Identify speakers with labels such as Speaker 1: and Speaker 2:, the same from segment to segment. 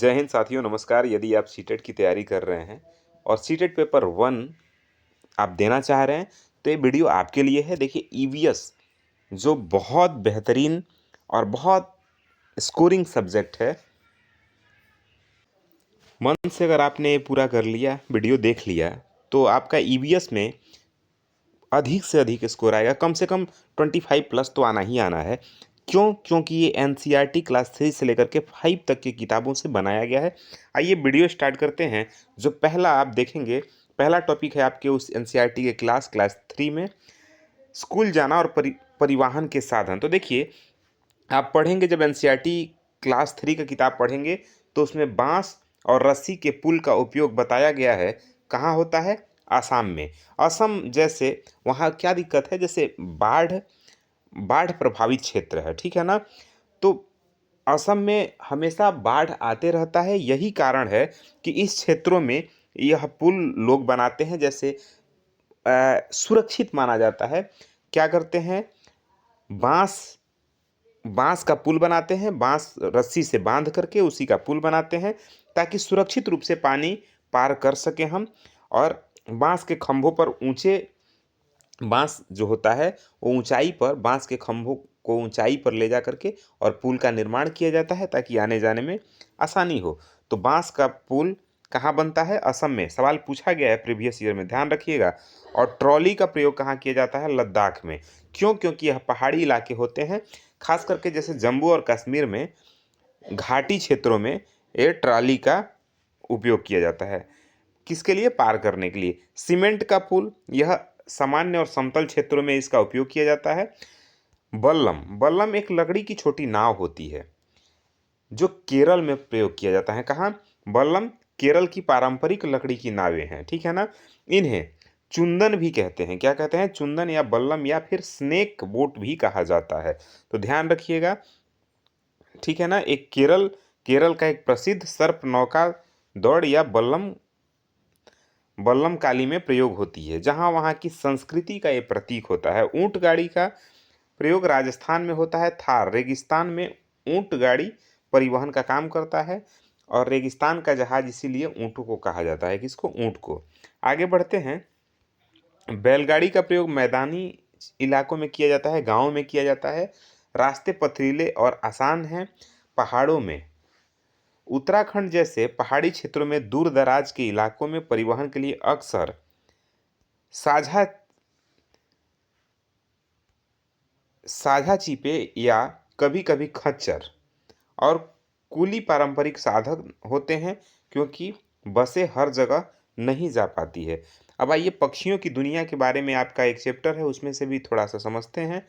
Speaker 1: जय हिंद साथियों, नमस्कार। यदि आप सीटेट की तैयारी कर रहे हैं और सीटेट पेपर 1 आप देना चाह रहे हैं, तो ये वीडियो आपके लिए है। देखिए, ईवीएस जो बहुत बेहतरीन और बहुत स्कोरिंग सब्जेक्ट है, मन से अगर आपने ये पूरा कर लिया, वीडियो देख लिया, तो आपका ईवीएस में अधिक से अधिक स्कोर आएगा। कम से कम 25 प्लस तो आना ही आना है। क्यों? क्योंकि ये एनसीईआरटी क्लास 3 से लेकर के 5 तक की किताबों से बनाया गया है। आइए वीडियो स्टार्ट करते हैं। जो पहला आप देखेंगे, पहला टॉपिक है आपके उस एनसीईआरटी के क्लास 3 में स्कूल जाना और परिवहन के साधन। तो देखिए, आप पढ़ेंगे जब एनसीईआरटी क्लास 3 का किताब पढ़ेंगे, तो उसमें बांस और रस्सी के पुल का उपयोग बताया गया है। कहाँ होता है? आसाम में। असम जैसे वहाँ क्या दिक्कत है? जैसे बाढ़ बाढ़ प्रभावित क्षेत्र है, ठीक है ना? तो असम में हमेशा बाढ़ आते रहता है। यही कारण है कि इस क्षेत्रों में यह पुल लोग बनाते हैं। जैसे सुरक्षित माना जाता है। क्या करते हैं? बांस बांस का पुल बनाते हैं। बांस रस्सी से बांध करके उसी का पुल बनाते हैं, ताकि सुरक्षित रूप से पानी पार कर सकें हम। और बांस के खंभों पर ऊंचे बांस जो होता है, वो ऊंचाई पर बांस के खंभों को ऊंचाई पर ले जा करके और पुल का निर्माण किया जाता है, ताकि आने जाने में आसानी हो। तो बांस का पुल कहाँ बनता है? असम में। सवाल पूछा गया है प्रीवियस ईयर में, ध्यान रखिएगा। और ट्रॉली का प्रयोग कहाँ किया जाता है? लद्दाख में। क्यों? क्योंकि यह पहाड़ी इलाके होते हैं। खास करके जैसे जम्मू और कश्मीर में घाटी क्षेत्रों में ये ट्रॉली का उपयोग किया जाता है। किसके लिए? पार करने के लिए। सीमेंट का पुल, यह सामान्य और समतल क्षेत्रों में इसका उपयोग किया जाता है। बल्लम बल्लम एक लकड़ी की छोटी नाव होती है, जो केरल में प्रयोग किया जाता है। कहाँ? बल्लम केरल की पारंपरिक लकड़ी की नावें हैं, ठीक है ना? इन्हें चुंदन भी कहते हैं। क्या कहते हैं? चुंदन या बल्लम या फिर स्नेक बोट भी कहा जाता है। तो ध्यान रखिएगा, ठीक है ना? एक केरल केरल का एक प्रसिद्ध सर्प नौका दौड़ या बल्लम बल्लम काली में प्रयोग होती है, जहां वहां की संस्कृति का ये प्रतीक होता है। ऊंट गाड़ी का प्रयोग राजस्थान में होता है। थार रेगिस्तान में ऊंट गाड़ी परिवहन का काम करता है, और रेगिस्तान का जहाज इसीलिए ऊंटों को कहा जाता है। किसको? ऊंट को। आगे बढ़ते हैं। बैलगाड़ी का प्रयोग मैदानी इलाकों में किया जाता है, गांवों में किया जाता है। रास्ते पथरीले और आसान हैं। पहाड़ों में, उत्तराखंड जैसे पहाड़ी क्षेत्रों में दूर दराज के इलाकों में परिवहन के लिए अक्सर साझा साझा चीपे या कभी कभी खच्चर और कुली पारंपरिक साधन होते हैं, क्योंकि बसें हर जगह नहीं जा पाती है। अब आइए, पक्षियों की दुनिया के बारे में आपका एक चैप्टर है, उसमें से भी थोड़ा सा समझते हैं।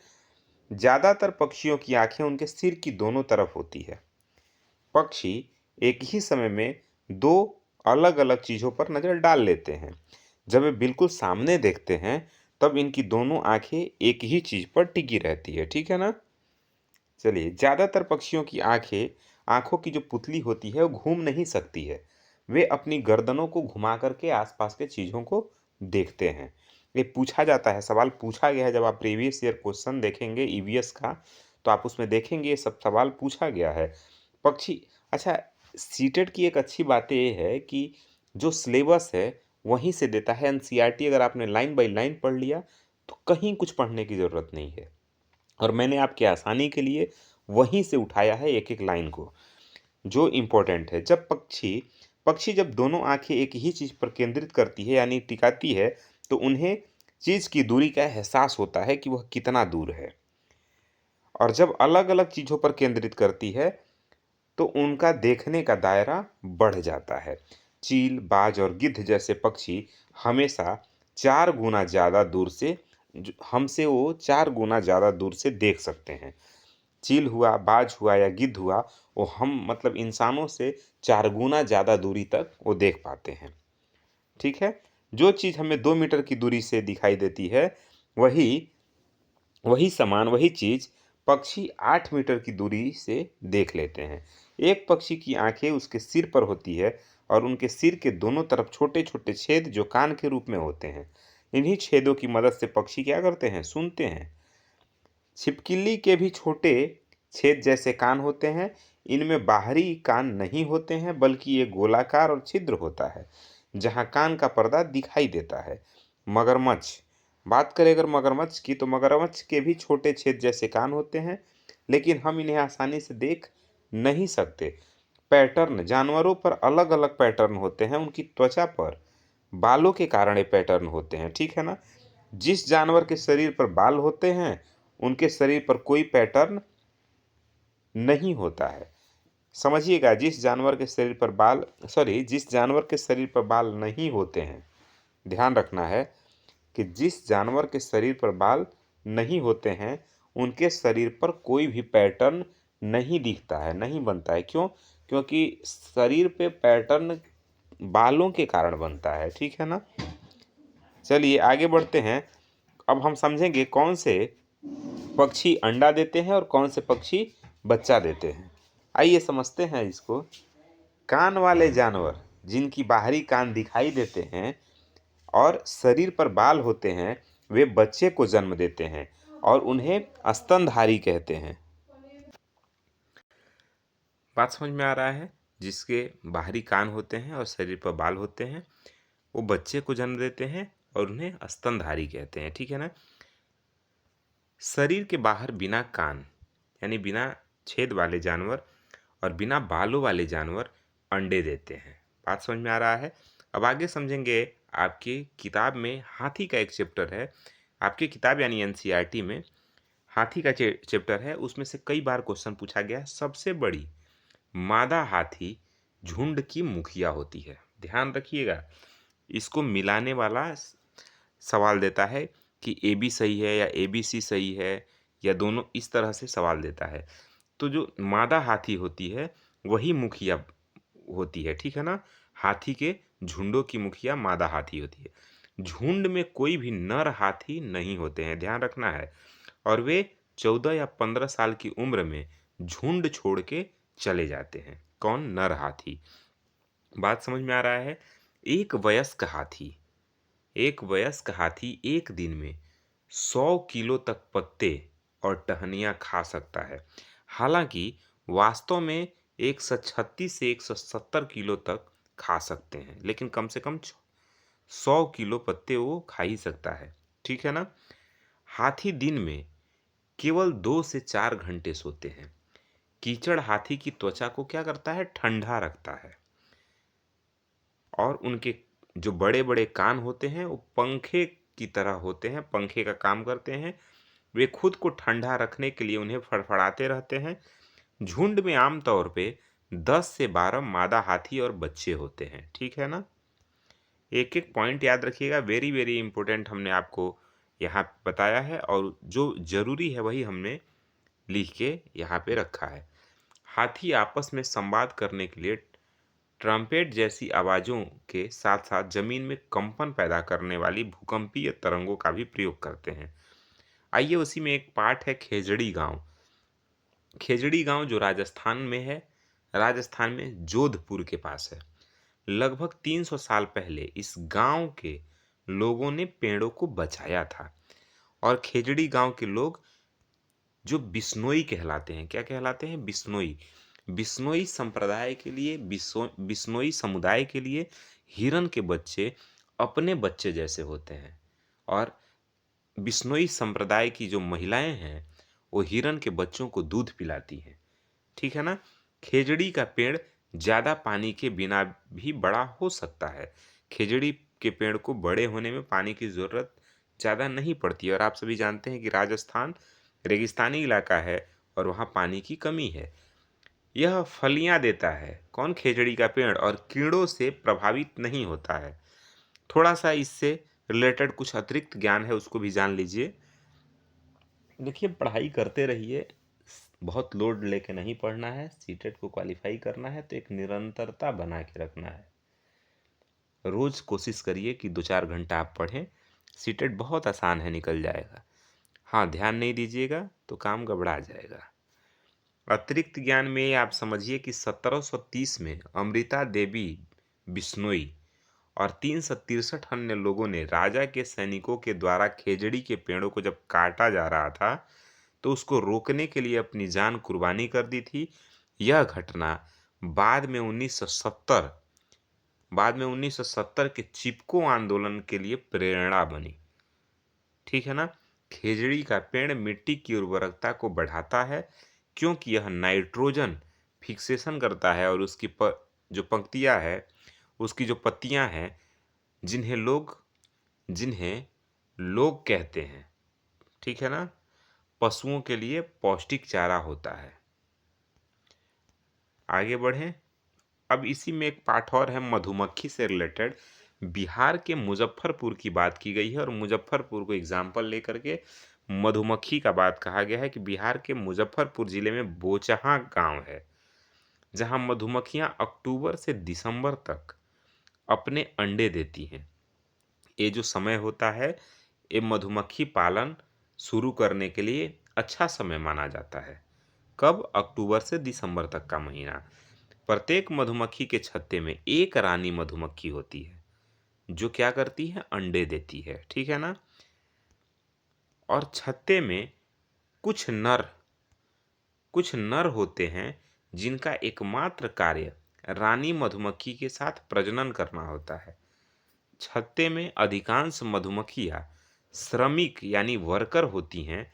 Speaker 1: ज़्यादातर पक्षियों की आंखें उनके सिर की दोनों तरफ होती है। पक्षी एक ही समय में दो अलग अलग चीज़ों पर नज़र डाल लेते हैं। जब वे बिल्कुल सामने देखते हैं, तब इनकी दोनों आंखें एक ही चीज़ पर टिकी रहती है, ठीक है ना? चलिए, ज़्यादातर पक्षियों की आंखों की जो पुतली होती है, वो घूम नहीं सकती है। वे अपनी गर्दनों को घुमा करके आसपास के चीज़ों को देखते हैं। ये पूछा जाता है, सवाल पूछा गया है। जब आप प्रीवियस ईयर क्वेश्चन देखेंगे ईवीएस का, तो आप उसमें देखेंगे ये सब सवाल पूछा गया है। पक्षी अच्छा, सीटेट की एक अच्छी बात ये है कि जो सिलेबस है वहीं से देता है। एनसीईआरटी अगर आपने लाइन बाय लाइन पढ़ लिया, तो कहीं कुछ पढ़ने की ज़रूरत नहीं है। और मैंने आपके आसानी के लिए वहीं से उठाया है एक एक लाइन को, जो इम्पोर्टेंट है। जब पक्षी पक्षी जब दोनों आंखें एक ही चीज़ पर केंद्रित करती है, यानी टिकाती है, तो उन्हें चीज़ की दूरी का एहसास होता है कि वह कितना दूर है। और जब अलग अलग चीज़ों पर केंद्रित करती है, तो उनका देखने का दायरा बढ़ जाता है। चील, बाज और गिद्ध जैसे पक्षी हमेशा 4 गुना ज़्यादा दूर से हमसे वो 4 गुना ज़्यादा दूर से देख सकते हैं। चील हुआ, बाज हुआ या गिद्ध हुआ, वो हम मतलब इंसानों से 4 गुना ज़्यादा दूरी तक वो देख पाते हैं, ठीक है? जो चीज़ हमें 2 मीटर की दूरी से दिखाई देती है, वही वही चीज़ पक्षी 8 मीटर की दूरी से देख लेते हैं। एक पक्षी की आंखें उसके सिर पर होती है, और उनके सिर के दोनों तरफ छोटे-छोटे छेद जो कान के रूप में होते हैं। इन्हीं छेदों की मदद से पक्षी क्या करते हैं? सुनते हैं। छिपकली के भी छोटे छेद जैसे कान होते हैं। इनमें बाहरी कान नहीं होते हैं, बल्कि ये गोलाकार और छिद्र होता है, जहाँ कान का पर्दा दिखाई देता है। मगरमच्छ, बात करें अगर मगरमच्छ की, तो मगरमच्छ के भी छोटे छेद जैसे कान होते हैं, लेकिन हम इन्हें आसानी से देख नहीं सकते। पैटर्न, जानवरों पर अलग अलग पैटर्न होते हैं, उनकी त्वचा पर बालों के कारण ये पैटर्न होते हैं, ठीक है ना। जिस जानवर के शरीर पर बाल होते हैं, उनके शरीर पर कोई पैटर्न नहीं होता है। समझिएगा, जिस जानवर के शरीर पर बाल नहीं होते हैं, ध्यान रखना है कि जिस जानवर के शरीर पर बाल नहीं होते हैं, उनके शरीर पर कोई भी पैटर्न नहीं दिखता है, नहीं बनता है। क्यों? क्योंकि शरीर पे पैटर्न बालों के कारण बनता है, ठीक है ना। चलिए आगे बढ़ते हैं। अब हम समझेंगे कौन से पक्षी अंडा देते हैं और कौन से पक्षी बच्चा देते हैं। आइए समझते हैं इसको। कान वाले जानवर, जिनकी बाहरी कान दिखाई देते हैं और शरीर पर बाल होते हैं, वे बच्चे को जन्म देते हैं और उन्हें स्तनधारी कहते हैं। बात समझ में आ रहा है? जिसके बाहरी कान होते हैं और शरीर पर बाल होते हैं, वो बच्चे को जन्म देते हैं और उन्हें स्तनधारी कहते हैं, ठीक है ना। शरीर के बाहर बिना कान यानी बिना छेद वाले जानवर और बिना बालों वाले जानवर अंडे देते हैं। बात समझ में आ रहा है? अब आगे समझेंगे। आपकी किताब में हाथी का एक चैप्टर है, आपकी किताब यानी एनसीईआरटी में हाथी का चैप्टर है, उसमें से कई बार क्वेश्चन पूछा गया। सबसे बड़ी मादा हाथी झुंड की मुखिया होती है। ध्यान रखिएगा, इसको मिलाने वाला सवाल देता है कि ए बी सही है या ए बी सी सही है या दोनों, इस तरह से सवाल देता है। तो जो मादा हाथी होती है वही मुखिया होती है, ठीक है ना। हाथी के झुंडों की मुखिया मादा हाथी होती है। झुंड में कोई भी नर हाथी नहीं होते हैं, ध्यान रखना है। और वे 14 या 15 साल की उम्र में झुंड छोड़ के चले जाते हैं। कौन? नर हाथी। बात समझ में आ रहा है? एक वयस्क हाथी एक दिन में 100 किलो तक पत्ते और टहनियाँ खा सकता है। हालांकि वास्तव में 136 से 170 किलो तक खा सकते हैं, लेकिन कम से कम 100 किलो पत्ते वो खा ही सकता है, ठीक है ना। हाथी दिन में केवल 2 से 4 घंटे सोते हैं। कीचड़ हाथी की त्वचा को क्या करता है? ठंडा रखता है। और उनके जो बड़े बड़े कान होते हैं वो पंखे की तरह होते हैं, पंखे का काम करते हैं। वे खुद को ठंडा रखने के लिए उन्हें फड़फड़ाते रहते हैं। झुंड में आमतौर पे 10 से 12 मादा हाथी और बच्चे होते हैं, ठीक है ना। एक एक पॉइंट याद रखिएगा, वेरी वेरी इंपॉर्टेंट हमने आपको यहाँ बताया है, और जो जरूरी है वही हमने लिख के यहाँ पे रखा है। हाथी आपस में संवाद करने के लिए ट्रम्पेट जैसी आवाज़ों के साथ साथ जमीन में कंपन पैदा करने वाली भूकंपीय तरंगों का भी प्रयोग करते हैं। आइए उसी में एक पार्ट है खेजड़ी गांव। खेजड़ी गांव जो राजस्थान में है, राजस्थान में जोधपुर के पास है। लगभग 300 साल पहले इस गांव के लोगों ने पेड़ों को बचाया था। और खेजड़ी गांव के लोग जो बिश्नोई कहलाते हैं, क्या कहलाते हैं? बिश्नोई। बिश्नोई संप्रदाय के लिए, बिश्नोई समुदाय के लिए हिरन के बच्चे अपने बच्चे जैसे होते हैं। और बिश्नोई संप्रदाय की जो महिलाएं हैं वो हिरन के बच्चों को दूध पिलाती हैं, ठीक है ना। खेजड़ी का पेड़ ज़्यादा पानी के बिना भी बड़ा हो सकता है। खेजड़ी के पेड़ को बड़े होने में पानी की ज़रूरत ज़्यादा नहीं पड़ती है, और आप सभी जानते हैं कि राजस्थान रेगिस्तानी इलाका है और वहाँ पानी की कमी है। यह फलियां देता है, कौन? खेजड़ी का पेड़, और कीड़ों से प्रभावित नहीं होता है। थोड़ा सा इससे रिलेटेड कुछ अतिरिक्त ज्ञान है, उसको भी जान लीजिए। देखिए, पढ़ाई करते रहिए, बहुत लोड लेके नहीं पढ़ना है। सीटेट को क्वालिफाई करना है तो एक निरंतरता बना के रखना है। रोज कोशिश करिए कि 2-4 घंटा आप पढ़ें। सीटेट बहुत आसान है, निकल जाएगा। हाँ, ध्यान नहीं दीजिएगा तो काम गड़बड़ा जाएगा। अतिरिक्त ज्ञान में आप समझिए कि 1730 में अमृता देवी बिश्नोई और 363 अन्य लोगों ने राजा के सैनिकों के द्वारा खेजड़ी के पेड़ों को जब काटा जा रहा था तो उसको रोकने के लिए अपनी जान कुर्बानी कर दी थी। यह घटना बाद में 1970 के चिपको आंदोलन के लिए प्रेरणा बनी। ठीक है ना। खेजड़ी का पेड़ मिट्टी की उर्वरकता को बढ़ाता है क्योंकि यह नाइट्रोजन फिक्सेशन करता है, और उसकी जो पंक्तियां है, उसकी जो पत्तियां हैं, जिन्हें लोग जिन्हें लोग कहते हैं, ठीक है ना, पशुओं के लिए पौष्टिक चारा होता है। आगे बढ़ें। अब इसी में एक पाठ और है मधुमक्खी से रिलेटेड। बिहार के मुजफ्फरपुर की बात की गई है, और मुजफ्फरपुर को एग्जाम्पल लेकर के मधुमक्खी का बात कहा गया है कि बिहार के मुजफ्फरपुर जिले में बोचहा गांव है, जहां मधुमक्खियां अक्टूबर से दिसंबर तक अपने अंडे देती हैं। ये जो समय होता है, ये मधुमक्खी पालन शुरू करने के लिए अच्छा समय माना जाता है। कब? अक्टूबर से दिसंबर तक का महीना। प्रत्येक मधुमक्खी के छत्ते में एक रानी मधुमक्खी होती है जो क्या करती है? अंडे देती है। ठीक है ना। और छत्ते में कुछ नर कुछ नर होते हैं जिनका एकमात्र कार्य रानी मधुमक्खी के साथ प्रजनन करना होता है। छत्ते में अधिकांश मधुमक्खियां श्रमिक यानी वर्कर होती हैं,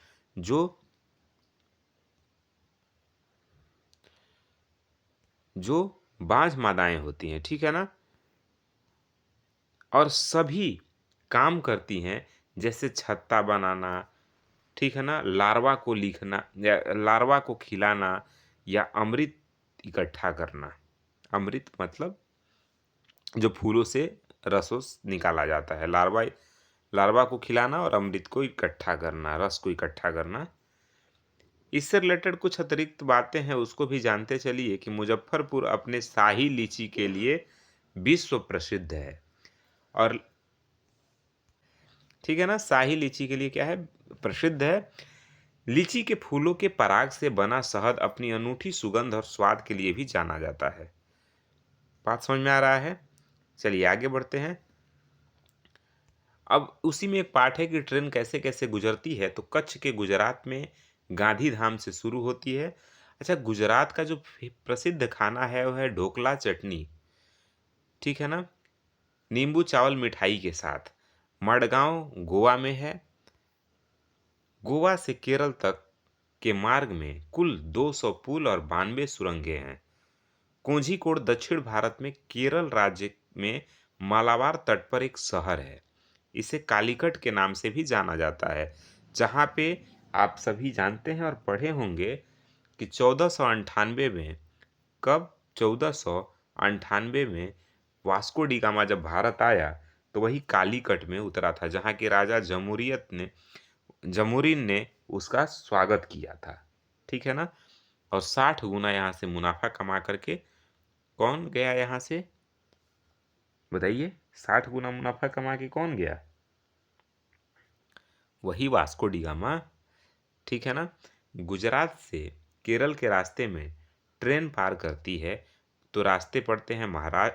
Speaker 1: जो बांझ मादाएं होती हैं। ठीक है ना। और सभी काम करती हैं, जैसे छत्ता बनाना, ठीक है ना, लार्वा को लिखना या लार्वा को खिलाना, या अमृत इकट्ठा करना। अमृत मतलब जो फूलों से रसों निकाला जाता है, लार्वा लार्वा को खिलाना और अमृत को इकट्ठा करना, रस को इकट्ठा करना। इससे रिलेटेड कुछ अतिरिक्त बातें हैं, उसको भी जानते चलिए कि मुजफ्फरपुर अपने शाही लीची के लिए विश्व प्रसिद्ध है। और ठीक है ना, शाही लीची के लिए क्या है? प्रसिद्ध है। लीची के फूलों के पराग से बना शहद अपनी अनूठी सुगंध और स्वाद के लिए भी जाना जाता है। बात समझ में आ रहा है? चलिए आगे बढ़ते हैं। अब उसी में एक पाठ है कि ट्रेन कैसे कैसे गुजरती है। तो कच्छ के गुजरात में गांधी धाम से शुरू होती है। अच्छा, गुजरात का जो प्रसिद्ध खाना है वो है ढोकला चटनी। ठीक है ना, नींबू चावल मिठाई के साथ। मडगांव गोवा में है। गोवा से केरल तक के मार्ग में कुल 200 पुल और 92 सुरंगें हैं। कोझिकोड दक्षिण भारत में केरल राज्य में मालाबार तट पर एक शहर है। इसे कालीकट के नाम से भी जाना जाता है, जहाँ पे आप सभी जानते हैं और पढ़े होंगे कि 1498 में, कब? 1498 में वास्को डी गामा जब भारत आया तो वही कालीकट में उतरा था, जहाँ के राजा जमूरीन ने उसका स्वागत किया था। ठीक है ना। और 60 गुना यहाँ से मुनाफा कमा करके कौन गया यहाँ से? बताइए, 60 गुना मुनाफा कमा के कौन गया? वही वास्को डी गामा। ठीक है ना। गुजरात से केरल के रास्ते में ट्रेन पार करती है तो रास्ते पड़ते हैं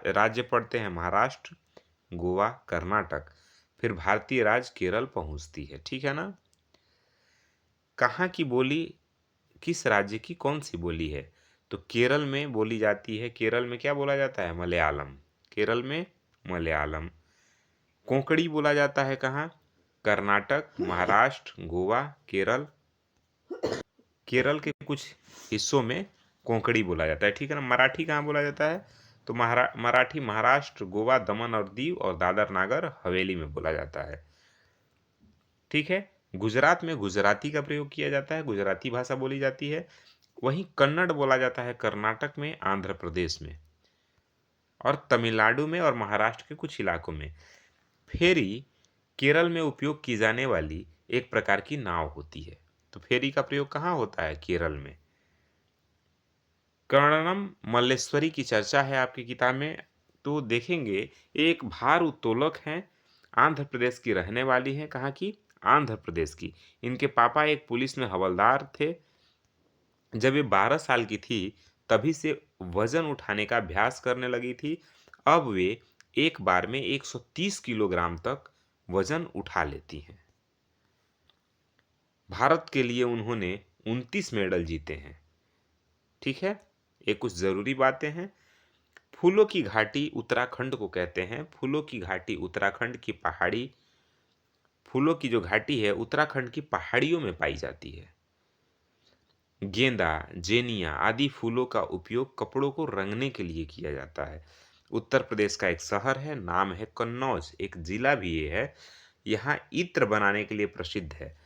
Speaker 1: राज्य पड़ते हैं महाराष्ट्र, गोवा, कर्नाटक, फिर भारतीय राज्य केरल पहुंचती है। ठीक है ना। कहाँ की बोली, किस राज्य की कौन सी बोली है? तो केरल में बोली जाती है। केरल में क्या बोला जाता है? मलयालम। केरल में मलयालम। कोंकणी बोला जाता है कहाँ? कर्नाटक, महाराष्ट्र, गोवा, केरल। केरल के कुछ हिस्सों में कोंकणी बोला जाता है। ठीक है ना। मराठी कहाँ बोला जाता है? तो मराठी महाराष्ट्र, गोवा, दमन और दीव और दादर नागर हवेली में बोला जाता है। ठीक है। गुजरात में गुजराती का प्रयोग किया जाता है, गुजराती भाषा बोली जाती है। वहीं कन्नड़ बोला जाता है कर्नाटक में, आंध्र प्रदेश में, और तमिलनाडु में और महाराष्ट्र के कुछ इलाकों में। फेरी केरल में उपयोग की जाने वाली एक प्रकार की नाव होती है। तो फेरी का प्रयोग कहाँ होता है? केरल में। कर्णम मल्लेश्वरी की चर्चा है आपकी किताब में, तो देखेंगे एक भार उत्तोलक हैं, आंध्र प्रदेश की रहने वाली हैं। कहाँ की? आंध्र प्रदेश की। इनके पापा एक पुलिस में हवलदार थे। जब ये 12 साल की थी तभी से वजन उठाने का अभ्यास करने लगी थी। अब वे एक बार में 130 किलोग्राम तक वजन उठा लेती हैं। भारत के लिए उन्होंने 29 मेडल जीते हैं। ठीक है, ये कुछ ज़रूरी बातें हैं। फूलों की घाटी उत्तराखंड को कहते हैं। फूलों की घाटी उत्तराखंड की पहाड़ी फूलों की जो घाटी है उत्तराखंड की पहाड़ियों में पाई जाती है। गेंदा, जेनिया आदि फूलों का उपयोग कपड़ों को रंगने के लिए किया जाता है। उत्तर प्रदेश का एक शहर है, नाम है कन्नौज, एक जिला भी ये है। यहाँ इत्र बनाने के लिए प्रसिद्ध है।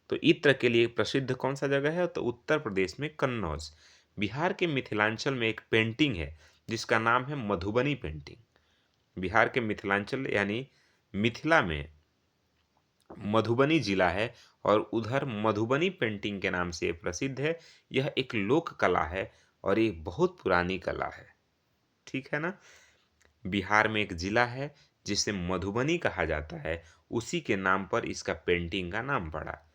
Speaker 1: तो इत्र के लिए प्रसिद्ध कौन सा जगह है? तो उत्तर प्रदेश में कन्नौज। बिहार के मिथिलांचल में एक पेंटिंग है जिसका नाम है मधुबनी पेंटिंग। बिहार के मिथिलांचल यानी मिथिला में मधुबनी जिला है और उधर मधुबनी पेंटिंग के नाम से ये प्रसिद्ध है। यह एक लोक कला है और ये बहुत पुरानी कला है। ठीक है ना? बिहार में एक जिला है जिसे मधुबनी कहा जाता है, उसी के नाम पर इसका पेंटिंग का नाम पड़ा।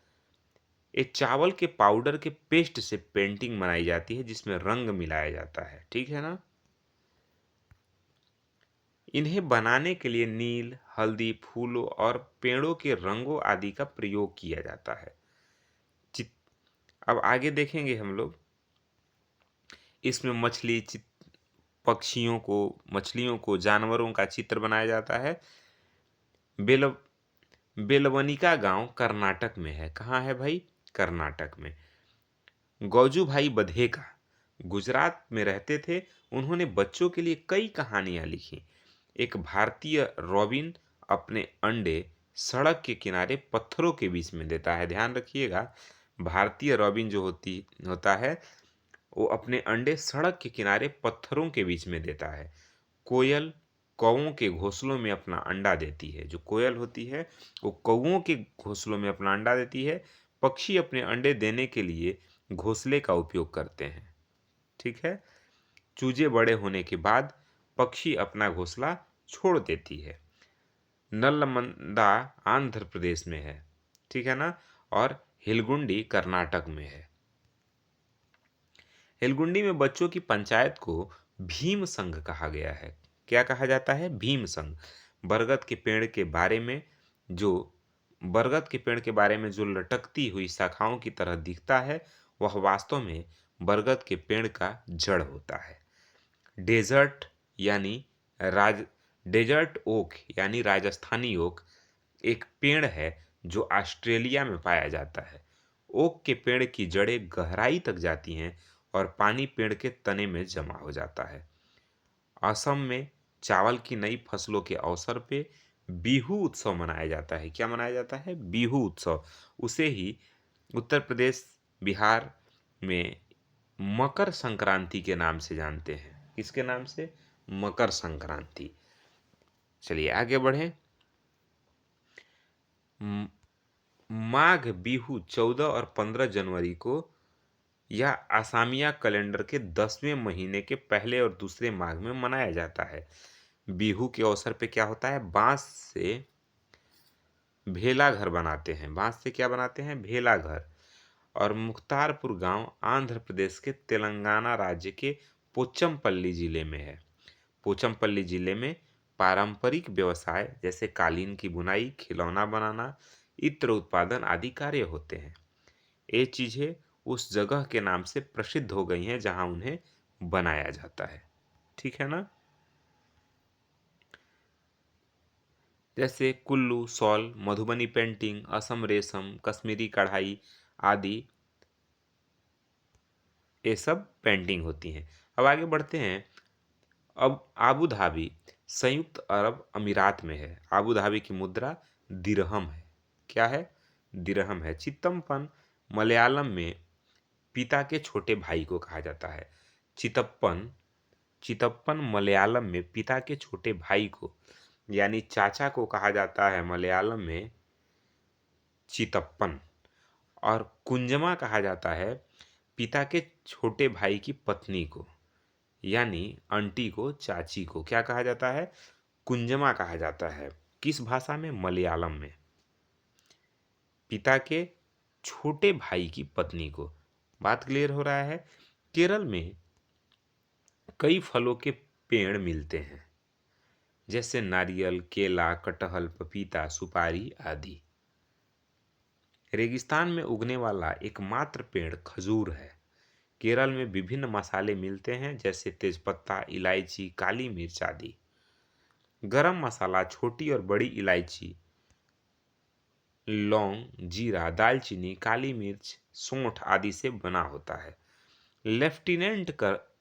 Speaker 1: ये चावल के पाउडर के पेस्ट से पेंटिंग बनाई जाती है जिसमें रंग मिलाया जाता है। ठीक है ना? इन्हें बनाने के लिए नील, हल्दी, फूलों और पेड़ों के रंगों आदि का प्रयोग किया जाता है। चित अब आगे देखेंगे हम लोग। इसमें मछलियों को, जानवरों का चित्र बनाया जाता है। बेल बेलवनिका गांव कर्नाटक में है। कहाँ है भाई? कर्नाटक में। गौजू भाई बधेका गुजरात में रहते थे। उन्होंने बच्चों के लिए कई कहानियां लिखी। एक भारतीय रॉबिन अपने अंडे सड़क के किनारे पत्थरों के बीच में देता है। ध्यान रखिएगा, भारतीय रॉबिन जो होता है वो अपने अंडे सड़क के किनारे पत्थरों के बीच में देता है। कोयल कौओं के घोंसलों में अपना अंडा देती है। जो कोयल होती है वो कौओं के घोंसलों में अपना अंडा देती है। पक्षी अपने अंडे देने के लिए घोंसले का उपयोग करते हैं। ठीक है। चूजे बड़े होने के बाद पक्षी अपना घोंसला छोड़ देती है। नल्लमंदा आंध्र प्रदेश में है। ठीक है ना? और हिलगुंडी कर्नाटक में है। हिलगुंडी में बच्चों की पंचायत को भीम संघ कहा गया है। क्या कहा जाता है? भीम संघ। बरगद के पेड़ के बारे में जो बरगद के पेड़ के बारे में जो लटकती हुई शाखाओं की तरह दिखता है वह वास्तव में बरगद के पेड़ का जड़ होता है। डेजर्ट यानी राज डेजर्ट ओक यानी राजस्थानी ओक एक पेड़ है जो ऑस्ट्रेलिया में पाया जाता है। ओक के पेड़ की जड़ें गहराई तक जाती हैं और पानी पेड़ के तने में जमा हो जाता है। असम में चावल की नई फसलों के अवसर पे बिहू उत्सव मनाया जाता है। क्या मनाया जाता है? बिहू उत्सव। उसे ही उत्तर प्रदेश, बिहार में मकर संक्रांति के नाम से जानते हैं। किसके नाम से? मकर संक्रांति। चलिए आगे बढ़ें। म- माघ बिहू 14 और 15 जनवरी को यह आसामिया कैलेंडर के 10वें महीने के पहले और दूसरे माघ में मनाया जाता है। बिहू के अवसर पे क्या होता है? बांस से भेला घर बनाते हैं। बांस से क्या बनाते हैं? भेला घर। और मुख्तारपुर गांव आंध्र प्रदेश के तेलंगाना राज्य के पोचमपल्ली जिले में है। पोचमपल्ली जिले में पारंपरिक व्यवसाय जैसे कालीन की बुनाई, खिलौना बनाना, इत्र उत्पादन आदि कार्य होते हैं। ये चीज़ें उस जगह के नाम से प्रसिद्ध हो गई हैं जहां उन्हें बनाया जाता है। ठीक है ना? जैसे कुल्लू, शॉल, मधुबनी पेंटिंग, असम रेशम, कश्मीरी कढ़ाई आदि ये सब पेंटिंग होती हैं। अब आगे बढ़ते हैं। अब आबू धाबी संयुक्त अरब अमीरात में है। आबू धाबी की मुद्रा दिरहम है। क्या है? दिरहम है। चित्तमपन मलयालम में पिता के छोटे भाई को कहा जाता है। चितप्पन चितप्पन मलयालम में पिता के छोटे भाई को यानी चाचा को कहा जाता है मलयालम में चितप्पन। और कुंजमा कहा जाता है पिता के छोटे भाई की पत्नी को, यानी आंटी को, चाची को क्या कहा जाता है? कुंजमा कहा जाता है। किस भाषा में? मलयालम में। पिता के छोटे भाई की पत्नी को। बात क्लियर हो रहा है? केरल में कई फलों के पेड़ मिलते हैं जैसे नारियल, केला, कटहल, पपीता, सुपारी आदि। रेगिस्तान में उगने वाला एकमात्र पेड़ खजूर है। केरल में विभिन्न मसाले मिलते हैं जैसे तेजपत्ता, इलायची, काली मिर्च आदि। गरम मसाला छोटी और बड़ी इलायची, लौंग, जीरा, दालचीनी, काली मिर्च, सौंठ आदि से बना होता है। लेफ्टिनेंट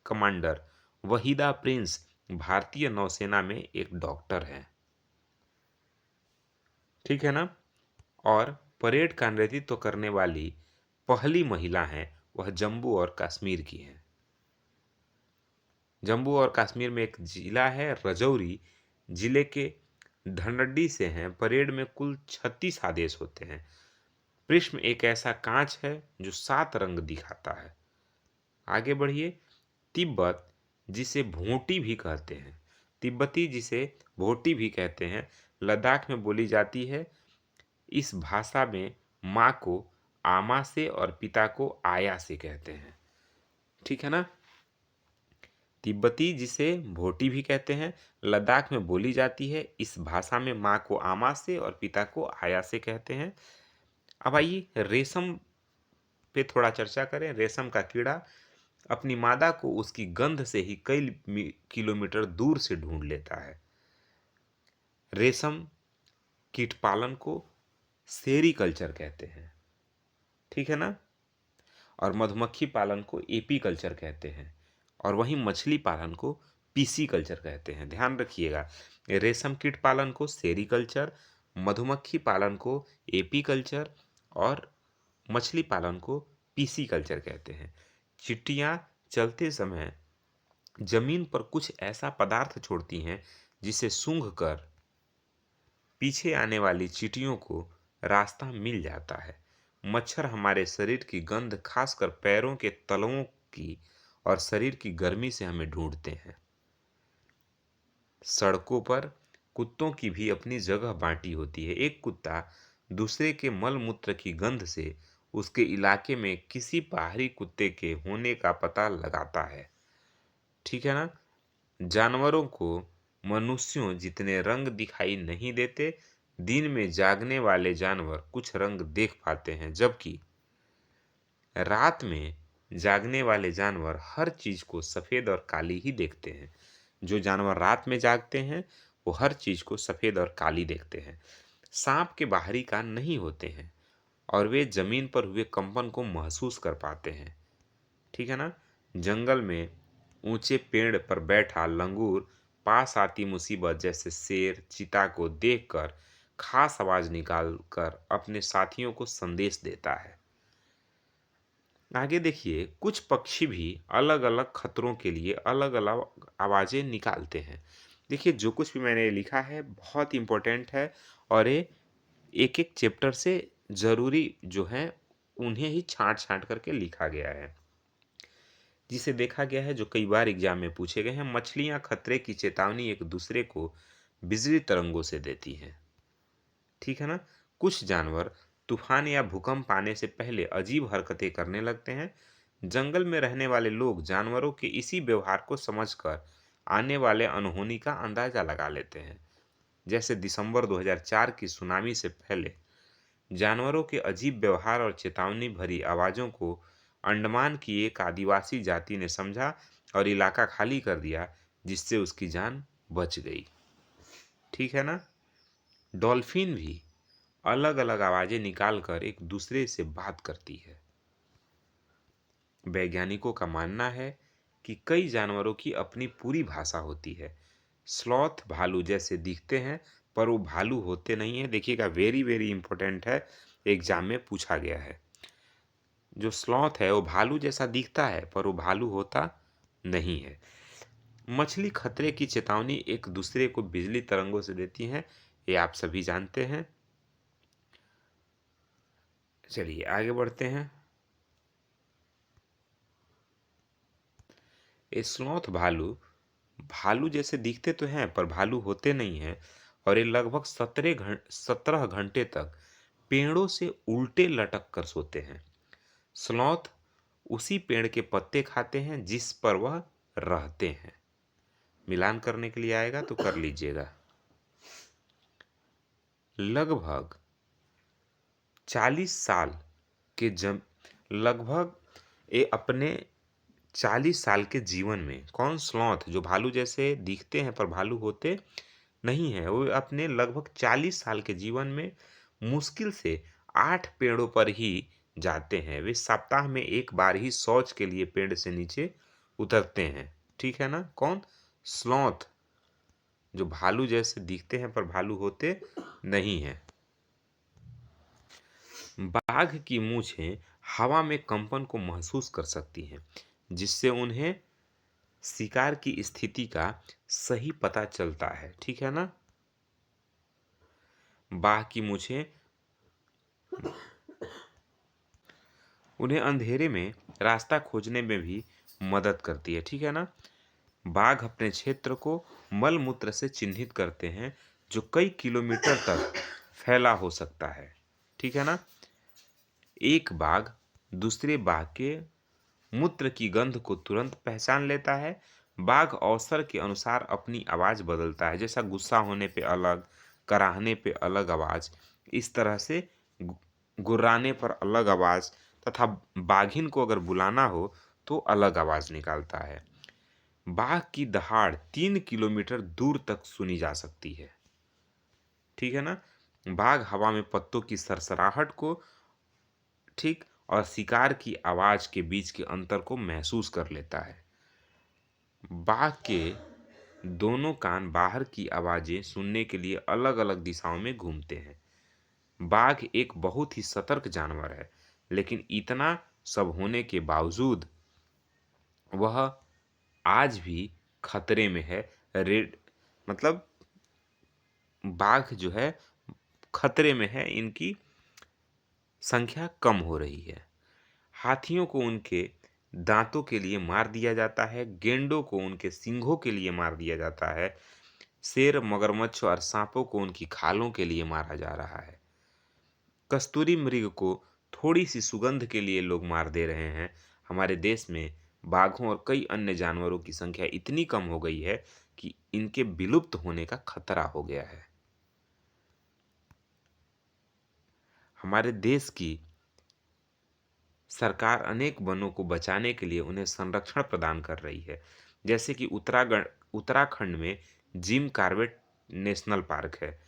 Speaker 1: कमांडर वहीदा प्रिंस भारतीय नौसेना में एक डॉक्टर हैं। ठीक है ना। और परेड का नेतृत्व करने वाली पहली महिला हैं, वह जम्मू और कश्मीर की हैं। जम्मू और कश्मीर में एक जिला है रजौरी, जिले के धनड्डी से हैं। परेड में कुल 36 आदेश होते हैं। पृष्ठ एक ऐसा कांच है जो 7 रंग दिखाता है। आगे बढ़िए। तिब्बत, जिसे भोटी भी कहते हैं, तिब्बती जिसे भोटी भी कहते हैं, लद्दाख में बोली जाती है। इस भाषा में माँ को आमा से और पिता को आया से कहते हैं। ठीक है ना। तिब्बती जिसे भोटी भी कहते हैं, लद्दाख में बोली जाती है। इस भाषा में माँ को आमा से और पिता को आया से कहते हैं। अब आइए रेशम पे थोड़ा चर्चा करें। रेशम का कीड़ा अपनी मादा को उसकी गंध से ही कई किलोमीटर दूर से ढूंढ लेता है। रेशम कीट पालन को सेरीकल्चर कहते हैं। ठीक है ना। और मधुमक्खी पालन को एपी कल्चर कहते हैं। और वहीं मछली पालन को पीसी कल्चर कहते हैं। ध्यान रखिएगा, रेशम कीट पालन को सेरीकल्चर, मधुमक्खी पालन को एपी कल्चर और मछली पालन को पीसी कल्चर कहते हैं। चींटियां चलते समय जमीन पर कुछ ऐसा पदार्थ छोड़ती हैं जिसे सूंघकर पीछे आने वाली चींटियों को रास्ता मिल जाता है। मच्छर हमारे शरीर की गंध, खासकर पैरों के तलवों की और शरीर की गर्मी से हमें ढूंढते हैं। सड़कों पर कुत्तों की भी अपनी जगह बांटी होती है। एक कुत्ता दूसरे के मल मूत्र की गंध से उसके इलाके में किसी बाहरी कुत्ते के होने का पता लगाता है। ठीक है ना। जानवरों को मनुष्यों जितने रंग दिखाई नहीं देते। दिन में जागने वाले जानवर कुछ रंग देख पाते हैं, जबकि रात में जागने वाले जानवर हर चीज को सफेद और काली ही देखते हैं। जो जानवर रात में जागते हैं वो हर चीज को सफेद और काली देखते हैं। सांप के बाहरी कान नहीं होते हैं और वे जमीन पर हुए कंपन को महसूस कर पाते हैं। ठीक है ना। जंगल में ऊंचे पेड़ पर बैठा लंगूर पास आती मुसीबत जैसे शेर, चीता को देखकर खास आवाज निकालकर अपने साथियों को संदेश देता है। आगे देखिए, कुछ पक्षी भी अलग अलग खतरों के लिए अलग अलग आवाजें निकालते हैं। देखिए, जो कुछ भी मैंने लिखा है बहुत इंपॉर्टेंट है और ये एक एक चैप्टर से जरूरी जो है उन्हें ही छांट छांट करके लिखा गया है, जिसे देखा गया है, जो कई बार एग्जाम में पूछे गए हैं। मछलियां खतरे की चेतावनी एक दूसरे को बिजली तरंगों से देती हैं। ठीक है ना। कुछ जानवर तूफान या भूकंप आने से पहले अजीब हरकतें करने लगते हैं। जंगल में रहने वाले लोग जानवरों के इसी व्यवहार को समझकर आने वाले अनहोनी का अंदाजा लगा लेते हैं। जैसे दिसंबर 2004 की सुनामी से पहले जानवरों के अजीब व्यवहार और चेतावनी भरी आवाज़ों को अंडमान की एक आदिवासी जाति ने समझा और इलाका खाली कर दिया, जिससे उसकी जान बच गई। ठीक है ना। डॉल्फिन भी अलग अलग आवाज़ें निकालकर एक दूसरे से बात करती है। वैज्ञानिकों का मानना है कि कई जानवरों की अपनी पूरी भाषा होती है। स्लॉथ भालू जैसे दिखते हैं पर वो भालू होते नहीं है। देखिएगा, वेरी वेरी इंपॉर्टेंट है, एग्जाम में पूछा गया है। जो स्लॉथ है वो भालू जैसा दिखता है पर वो भालू होता नहीं है। मछली खतरे की चेतावनी एक दूसरे को बिजली तरंगों से देती हैं, ये आप सभी जानते हैं। चलिए आगे बढ़ते हैं। ये स्लॉथ भालू भालू जैसे दिखते तो हैं पर भालू होते नहीं हैं और ये लगभग 17 घंटे तक पेड़ों से उल्टे लटक कर सोते हैं। स्लॉथ उसी पेड़ के पत्ते खाते हैं जिस पर वह रहते हैं। मिलान करने के लिए आएगा तो कर लीजिएगा। लगभग 40 साल के जम लगभग ये अपने 40 साल के जीवन में कौन स्लॉथ जो भालू जैसे दिखते हैं पर भालू होते नहीं हैं, वो अपने लगभग 40 साल के जीवन में मुश्किल से 8 पेड़ों पर ही जाते हैं। वे सप्ताह में 1 बार ही शौच के लिए पेड़ से नीचे उतरते हैं। ठीक है ना? कौन? स्लॉथ जो भालू जैसे दिखते हैं पर भालू होते नहीं हैं। बाघ की मूंछें हवा में कंपन को महसूस कर सकती हैं, जिससे उन्हें शिकार की स्थिति का सही पता चलता है। ठीक है ना? बाघ की मूंछें उन्हें अंधेरे में रास्ता खोजने में भी मदद करती है। ठीक है ना? बाघ अपने क्षेत्र को मल मूत्र से चिन्हित करते हैं, जो कई किलोमीटर तक फैला हो सकता है। ठीक है ना? एक बाघ दूसरे बाघ के मूत्र की गंध को तुरंत पहचान लेता है। बाघ अवसर के अनुसार अपनी आवाज बदलता है, जैसा गुस्सा होने पे अलग, कराहने पे अलग आवाज, इस तरह से गुर्राने पर अलग आवाज तथा बाघिन को अगर बुलाना हो तो अलग आवाज निकालता है। बाघ की दहाड़ 3 किलोमीटर दूर तक सुनी जा सकती है। ठीक है ना? बाघ हवा में पत्तों की सरसराहट को ठीक और शिकार की आवाज के बीच के अंतर को महसूस कर लेता है। बाघ के दोनों कान बाहर की आवाजें सुनने के लिए अलग-अलग दिशाओं में घूमते हैं। बाघ एक बहुत ही सतर्क जानवर है, लेकिन इतना सब होने के बावजूद वह आज भी खतरे में है। रेड मतलब बाघ जो है खतरे में है, इनकी संख्या कम हो रही है। हाथियों को उनके दांतों के लिए मार दिया जाता है, गेंडों को उनके सींगों के लिए मार दिया जाता है, शेर, मगरमच्छ और सांपों को उनकी खालों के लिए मारा जा रहा है। कस्तूरी मृग को थोड़ी सी सुगंध के लिए लोग मार दे रहे हैं। हमारे देश में बाघों और कई अन्य जानवरों की संख्या इतनी कम हो गई है कि इनके विलुप्त होने का खतरा हो गया है। हमारे देश की सरकार अनेक वनों को बचाने के लिए उन्हें संरक्षण प्रदान कर रही है, जैसे कि उत्तराखंड में जिम कॉर्बेट नेशनल पार्क है।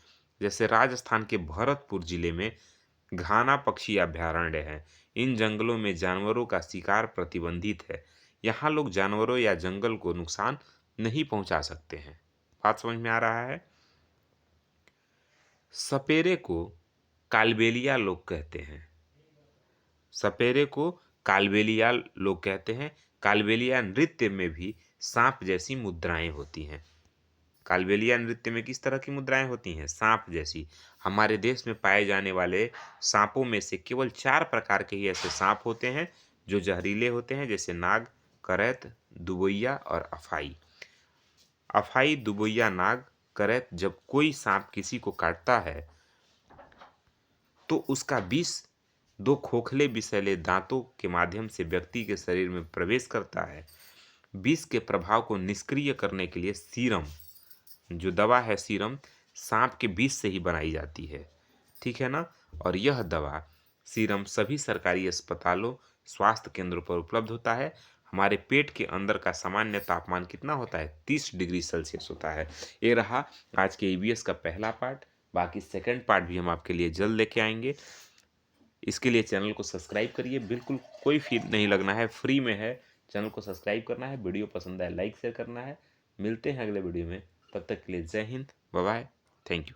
Speaker 1: जैसे राजस्थान के भरतपुर जिले में घाना पक्षी अभयारण्य है। इन जंगलों में जानवरों का शिकार प्रतिबंधित है। यहाँ लोग जानवरों या जंगल को नुकसान नहीं पहुंचा सकते हैं। बात समझ में आ रहा है? सपेरे को कालबेलिया लोग कहते हैं। सपेरे को कालबेलिया लोग कहते हैं। कालबेलिया नृत्य में भी सांप जैसी मुद्राएं होती हैं। कालबेलिया नृत्य में किस तरह की मुद्राएं होती हैं? सांप जैसी। हमारे देश में पाए जाने वाले सांपों में से केवल 4 प्रकार के ही ऐसे सांप होते हैं जो जहरीले होते हैं, जैसे नाग, करैत, दुबैया और अफाई। अफाई, दुबैया, नाग, करैत, जब कोई सांप किसी को काटता है तो उसका विष 2 खोखले विषैले दांतों के माध्यम से व्यक्ति के शरीर में प्रवेश करता है। विष के प्रभाव को निष्क्रिय करने के लिए सीरम, जो दवा है सीरम, सांप के विष से ही बनाई जाती है। ठीक है ना? और यह दवा सीरम सभी सरकारी अस्पतालों, स्वास्थ्य केंद्रों पर उपलब्ध होता है। हमारे पेट के अंदर का सामान्य तापमान कितना होता है? 30 डिग्री सेल्सियस होता है। ये रहा आज के ईवीएस का पहला पार्ट। बाकी सेकंड पार्ट भी हम आपके लिए जल्द लेके आएंगे। इसके लिए चैनल को सब्सक्राइब करिए, बिल्कुल कोई फी नहीं लगना है, फ्री में है। चैनल को सब्सक्राइब करना है, वीडियो पसंद आए लाइक शेयर करना है। मिलते हैं अगले वीडियो में, तब तक के लिए जय हिंद, बाय बाय, थैंक यू।